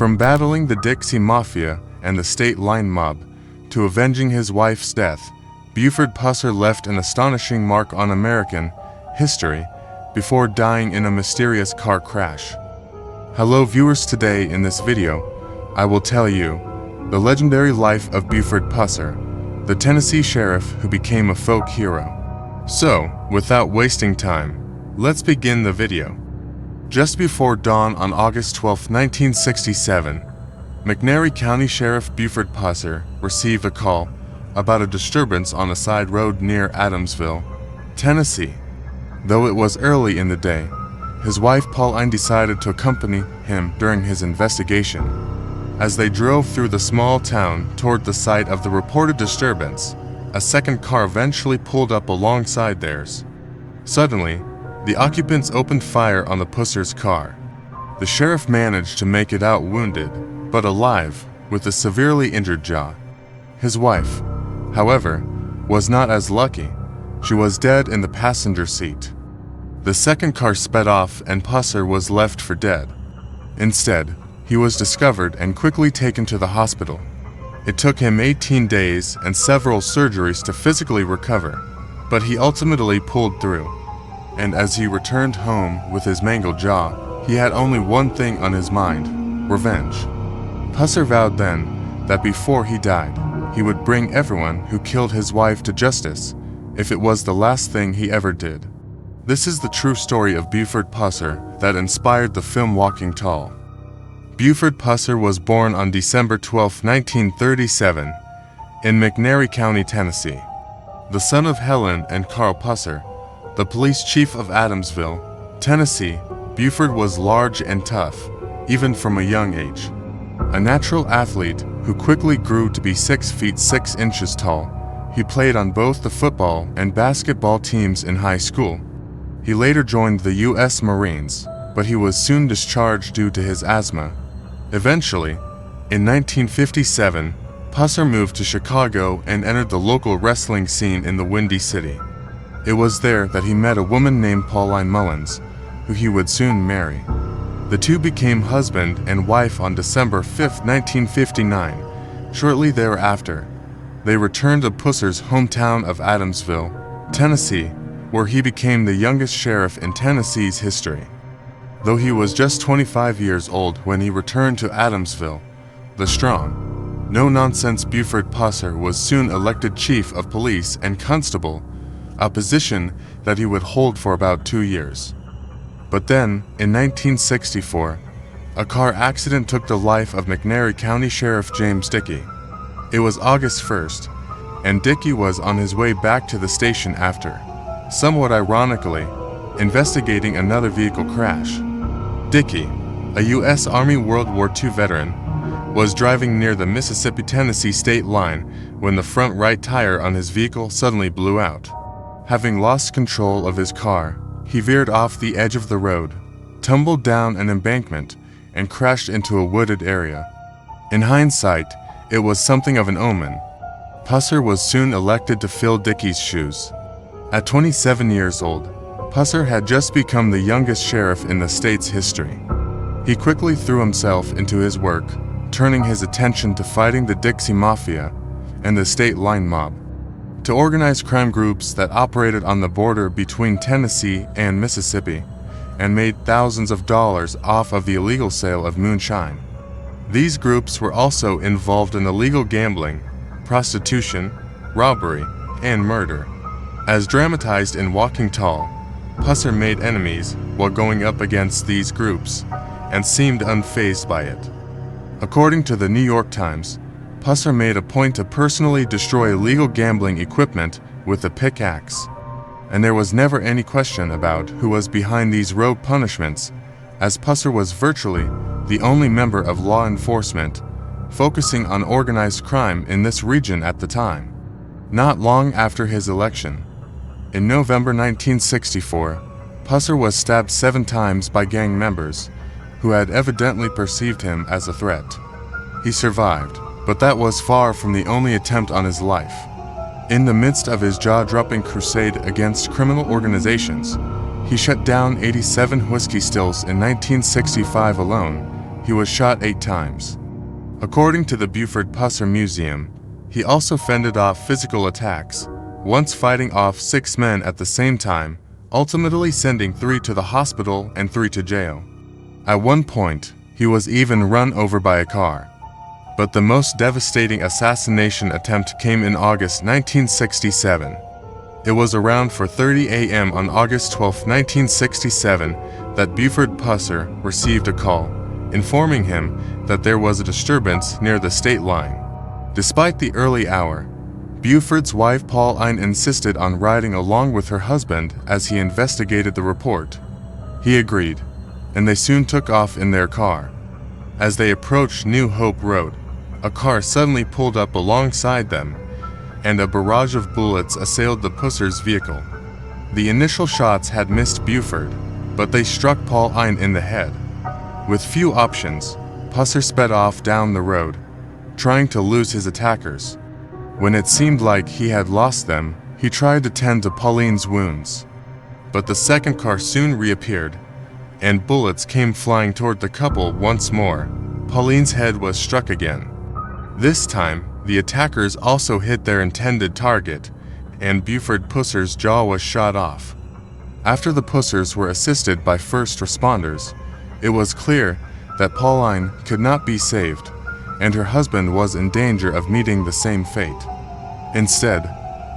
From battling the Dixie Mafia and the state line mob to avenging his wife's death, Buford Pusser left an astonishing mark on American history before dying in a mysterious car crash. Hello viewers, today in this video, I will tell you the legendary life of Buford Pusser, the Tennessee sheriff who became a folk hero. So, without wasting time, let's begin the video. Just before dawn on August 12, 1967, McNairy County Sheriff Buford Pusser received a call about a disturbance on a side road near Adamsville, Tennessee. Though it was early in the day, his wife Pauline decided to accompany him during his investigation. As they drove through the small town toward the site of the reported disturbance, a second car eventually pulled up alongside theirs. Suddenly, the occupants opened fire on the Pusser's car. The sheriff managed to make it out wounded, but alive, with a severely injured jaw. His wife, however, was not as lucky. She was dead in the passenger seat. The second car sped off and Pusser was left for dead. Instead, he was discovered and quickly taken to the hospital. It took him 18 days and several surgeries to physically recover, but he ultimately pulled through. And as he returned home with his mangled jaw, he had only one thing on his mind: revenge. Pusser vowed then that before he died, he would bring everyone who killed his wife to justice, if it was the last thing he ever did. This is the true story of Buford Pusser that inspired the film Walking Tall. Buford Pusser was born on December 12, 1937, in McNairy County, Tennessee. The son of Helen and Carl Pusser, the police chief of Adamsville, Tennessee, Buford was large and tough, even from a young age. A natural athlete who quickly grew to be 6 feet 6 inches tall, he played on both the football and basketball teams in high school. He later joined the U.S. Marines, but he was soon discharged due to his asthma. Eventually, in 1957, Pusser moved to Chicago and entered the local wrestling scene in the Windy City. It was there that he met a woman named Pauline Mullins, who he would soon marry. The two became husband and wife on December 5, 1959. Shortly thereafter, they returned to Pusser's hometown of Adamsville, Tennessee, where he became the youngest sheriff in Tennessee's history. Though he was just 25 years old when he returned to Adamsville, the strong, no-nonsense Buford Pusser was soon elected chief of police and constable, a position that he would hold for about 2 years. But then, in 1964, a car accident took the life of McNairy County Sheriff James Dickey. It was August 1st, and Dickey was on his way back to the station after, somewhat ironically, investigating another vehicle crash. Dickey, a U.S. Army World War II veteran, was driving near the Mississippi-Tennessee state line when the front right tire on his vehicle suddenly blew out. Having lost control of his car, he veered off the edge of the road, tumbled down an embankment, and crashed into a wooded area. In hindsight, it was something of an omen. Pusser was soon elected to fill Dickey's shoes. At 27 years old, Pusser had just become the youngest sheriff in the state's history. He quickly threw himself into his work, turning his attention to fighting the Dixie Mafia and the state line mob, to organize crime groups that operated on the border between Tennessee and Mississippi and made thousands of dollars off of the illegal sale of moonshine. These groups were also involved in illegal gambling, prostitution, robbery, and murder. As dramatized in Walking Tall, Pusser made enemies while going up against these groups and seemed unfazed by it. According to the New York Times, Pusser made a point to personally destroy illegal gambling equipment with a pickaxe, and there was never any question about who was behind these rogue punishments, as Pusser was virtually the only member of law enforcement focusing on organized crime in this region at the time. Not long after his election, in November 1964, Pusser was stabbed 7 times by gang members who had evidently perceived him as a threat. He survived, but that was far from the only attempt on his life. In the midst of his jaw-dropping crusade against criminal organizations, he shut down 87 whiskey stills in 1965 alone, he was shot 8 times. According to the Buford Pusser Museum, he also fended off physical attacks, once fighting off 6 men at the same time, ultimately sending 3 to the hospital and 3 to jail. At one point, he was even run over by a car. But the most devastating assassination attempt came in August 1967. It was around 4:30 a.m. on August 12, 1967, that Buford Pusser received a call, informing him that there was a disturbance near the state line. Despite the early hour, Buford's wife Pauline insisted on riding along with her husband as he investigated the report. He agreed, and they soon took off in their car. As they approached New Hope Road, a car suddenly pulled up alongside them, and a barrage of bullets assailed the Pusser's vehicle. The initial shots had missed Buford, but they struck Pauline in the head. With few options, Pusser sped off down the road, trying to lose his attackers. When it seemed like he had lost them, he tried to tend to Pauline's wounds. But the second car soon reappeared, and bullets came flying toward the couple once more. Pauline's head was struck again. This time, the attackers also hit their intended target, and Buford Pusser's jaw was shot off. After the Pussers were assisted by first responders, it was clear that Pauline could not be saved, and her husband was in danger of meeting the same fate. Instead,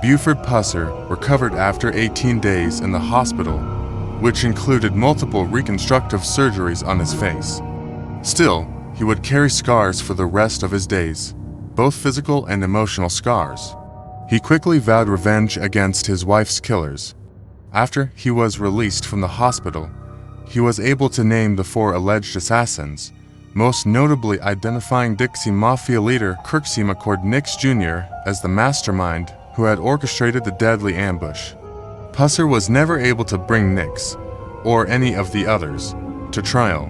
Buford Pusser recovered after 18 days in the hospital, which included multiple reconstructive surgeries on his face. Still, he would carry scars for the rest of his days, both physical and emotional scars. He quickly vowed revenge against his wife's killers. After he was released from the hospital, he was able to name the 4 alleged assassins, most notably identifying Dixie Mafia leader Kirksey McCord Nix Jr. as the mastermind who had orchestrated the deadly ambush. Pusser was never able to bring Nix, or any of the others, to trial,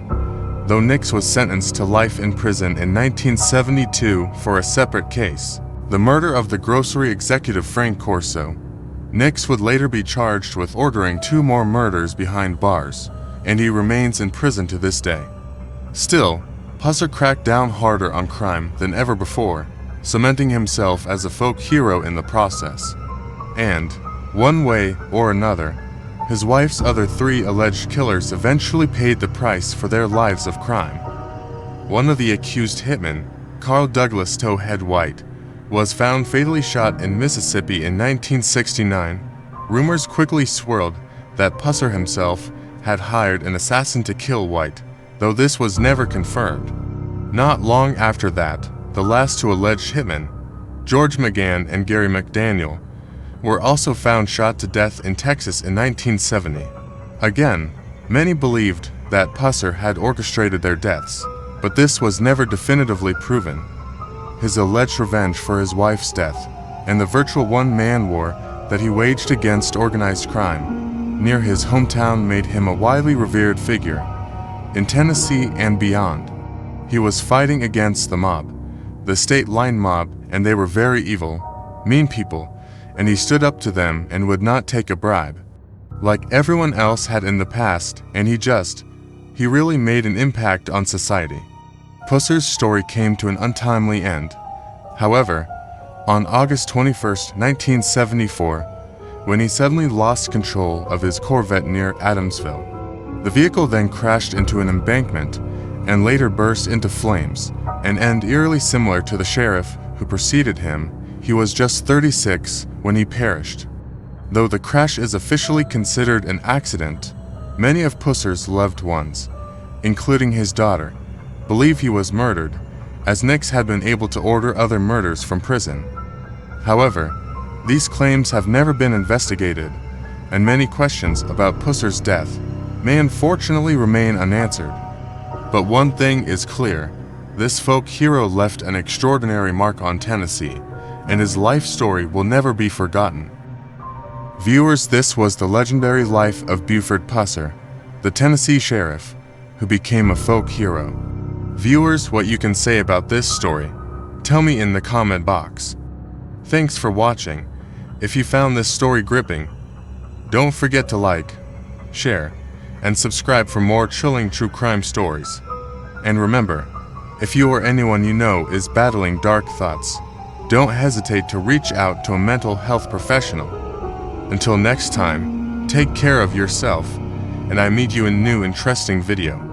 though Nix was sentenced to life in prison in 1972 for a separate case, the murder of the grocery executive Frank Corso. Nix would later be charged with ordering 2 more murders behind bars, and he remains in prison to this day. Still, Pusser cracked down harder on crime than ever before, cementing himself as a folk hero in the process. And, one way or another, his wife's other 3 alleged killers eventually paid the price for their lives of crime. One of the accused hitmen, Carl Douglas Towhead White, was found fatally shot in Mississippi in 1969. Rumors quickly swirled that Pusser himself had hired an assassin to kill White, though this was never confirmed. Not long after that, the last 2 alleged hitmen, George McGann and Gary McDaniel, were also found shot to death in Texas in 1970. Again, many believed that Pusser had orchestrated their deaths, but this was never definitively proven. His alleged revenge for his wife's death, and the virtual one-man war that he waged against organized crime near his hometown made him a widely revered figure. In Tennessee and beyond, he was fighting against the mob, the state line mob, and they were very evil, mean people, and he stood up to them and would not take a bribe, like everyone else had in the past, and he really made an impact on society. Pusser's story came to an untimely end. However, on August 21, 1974, when he suddenly lost control of his Corvette near Adamsville, the vehicle then crashed into an embankment and later burst into flames, an end eerily similar to the sheriff who preceded him. He was just 36 when he perished. Though the crash is officially considered an accident, many of Pusser's loved ones, including his daughter, believe he was murdered, as Nix had been able to order other murders from prison. However, these claims have never been investigated, and many questions about Pusser's death may unfortunately remain unanswered. But one thing is clear: this folk hero left an extraordinary mark on Tennessee, and his life story will never be forgotten. Viewers, this was the legendary life of Buford Pusser, the Tennessee sheriff, who became a folk hero. Viewers, what you can say about this story, tell me in the comment box. Thanks for watching. If you found this story gripping, don't forget to like, share, and subscribe for more chilling true crime stories. And remember, if you or anyone you know is battling dark thoughts, don't hesitate to reach out to a mental health professional. Until next time, take care of yourself, and I meet you in a new interesting video.